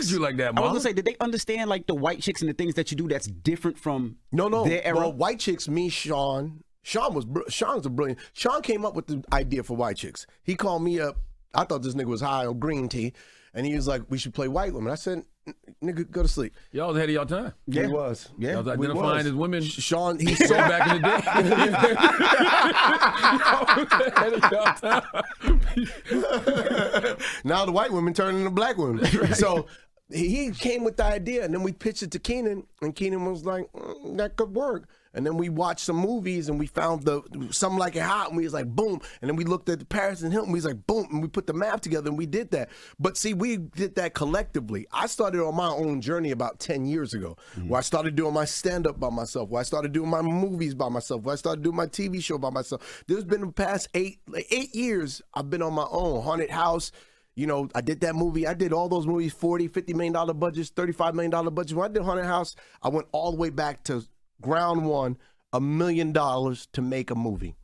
at you like that, Marlon. I was gonna say, did they understand like the White Chicks and the things that you do that's different from their era? Well, White Chicks, me, Shawn's a brilliant. Shawn came up with the idea for White Chicks. He called me up. I thought this nigga was high on green tea, and he was like, "We should play white women." I said, "Nigga, go to sleep." Y'all was ahead of y'all time. Yeah, he was. Yeah, y'all was identifying as women. Shawn, he saw back in the day. Now the white women turn into black women. Right. So he came with the idea, and then we pitched it to Keenan, and Keenan was like, "That could work." And then we watched some movies, and we found Something Like It Hot, and we was like, boom. And then we looked at the Paris and Hilton, we was like, boom. And we put the map together, and we did that. But see, we did that collectively. I started on my own journey about 10 years ago, where I started doing my stand-up by myself, where I started doing my movies by myself, where I started doing my TV show by myself. There's been the past 8 years, I've been on my own. Haunted House. You know, I did that movie. I did all those movies, $40, $50 million budgets, $35 million budgets. When I did Haunted House, I went all the way back to ground one, $1 million to make a movie.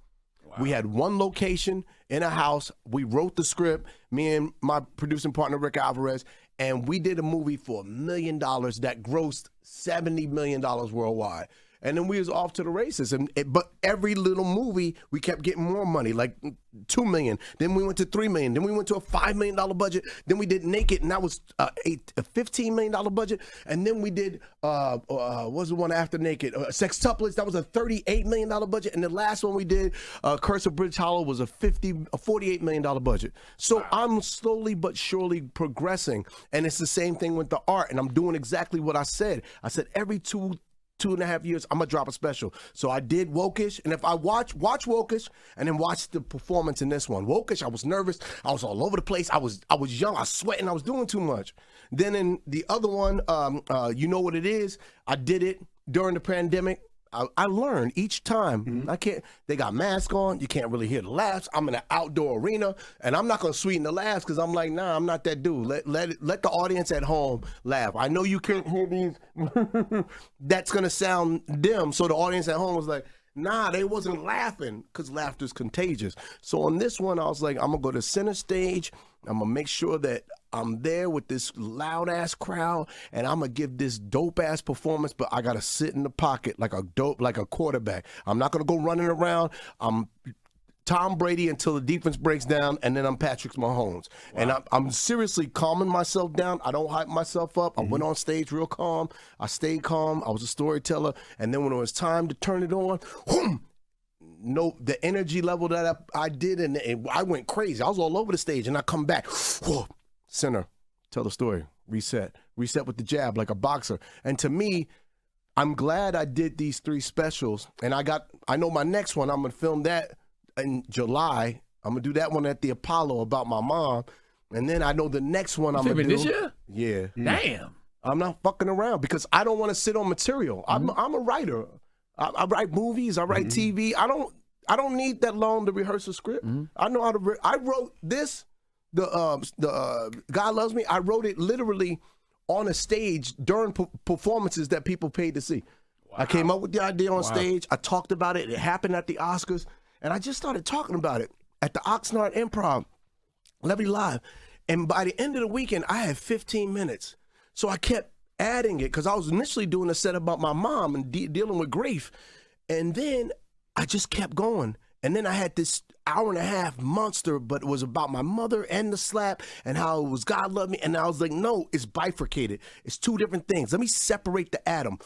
Wow. We had one location in a house. We wrote the script, me and my producing partner, Rick Alvarez, and we did a movie for $1 million that grossed $70 million worldwide. And then we was off to the races. But every little movie, we kept getting more money, like $2 million. Then we went to $3 million. Then we went to a $5 million budget. Then we did Naked, and that was a $15 million budget. And then we did, what was the one after Naked? Sextuplets, that was a $38 million budget. And the last one we did, Curse of Bridge Hollow, was a $48 million budget. So wow. I'm slowly but surely progressing. And it's the same thing with the art. And I'm doing exactly what I said. I said every 2.5 years, I'm gonna drop a special. So I did Wokish, and if I watch Wokish, and then watch the performance in this one. Wokish, I was nervous, I was all over the place, I was young, I was sweating, I was doing too much. Then in the other one, You Know What It Is, I did it during the pandemic. I learned each time. They got masks on, you can't really hear the laughs. I'm in an outdoor arena, and I'm not gonna sweeten the laughs because I'm like, nah, I'm not that dude. Let the audience at home laugh. I know you can't hear these. That's gonna sound dim. So the audience at home was like, nah, they wasn't laughing because laughter's contagious. So on this one, I was like, I'm gonna go to center stage. I'm gonna make sure that I'm there with this loud ass crowd, and I'm gonna give this dope ass performance, but I gotta sit in the pocket like a quarterback. I'm not gonna go running around. I'm Tom Brady until the defense breaks down, and then I'm Patrick Mahomes. Wow. And I'm seriously calming myself down. I don't hype myself up. I went on stage real calm. I stayed calm. I was a storyteller. And then when it was time to turn it on, no, the energy level that I did, and I went crazy. I was all over the stage, and I come back, whoa, center, tell the story, reset with the jab like a boxer. And to me, I'm glad I did these 3 specials, and I know my next one, I'm gonna film that in July. I'm gonna do that one at the Apollo about my mom, and then I know the next one I'm gonna do. This year? Yeah. Damn. I'm not fucking around because I don't want to sit on material. I'm a writer. I write movies. I write TV. I don't need that long to rehearse a script. I know how to. I wrote this. The God Loves Me. I wrote it literally on a stage during performances that people paid to see. Wow. I came up with the idea on stage. I talked about it. It happened at the Oscars. And I just started talking about it at the Oxnard Improv, Levy Live. And by the end of the weekend, I had 15 minutes. So I kept adding it because I was initially doing a set about my mom and dealing with grief. And then I just kept going. And then I had this hour-and-a-half monster, but it was about my mother and the slap and how it was God Love Me. And I was like, no, it's bifurcated. It's 2 different things. Let me separate the atom.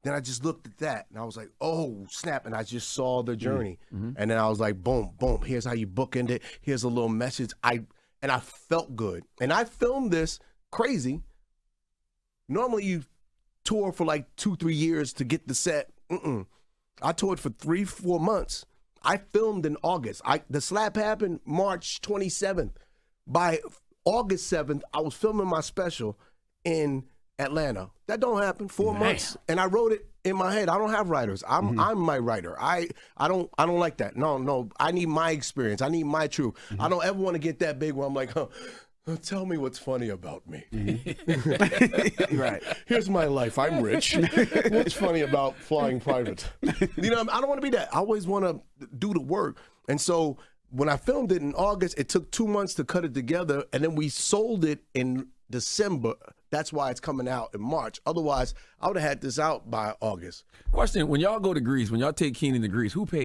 Then I just looked at that, and I was like, oh, snap, and I just saw the journey. And then I was like, boom, boom, here's how you bookend it. Here's a little message. And I felt good. And I filmed this crazy. Normally you tour for like 2-3 years to get the set. I toured for 3-4 months. I filmed in August. The slap happened March 27th. By August 7th, I was filming my special in Atlanta. That don't happen. 4 months, and I wrote it in my head. I don't have writers. I'm my writer. I don't like that. No. I need my experience. I need my truth. I don't ever want to get that big where I'm like, tell me what's funny about me. Right. Here's my life. I'm rich. What's funny about flying private? You know, I don't want to be that. I always want to do the work. And so when I filmed it in August, it took 2 months to cut it together, and then we sold it in December. That's why it's coming out in March. Otherwise, I would have had this out by August. Question: when y'all go to Greece, when y'all take Keenan to Greece, who pays?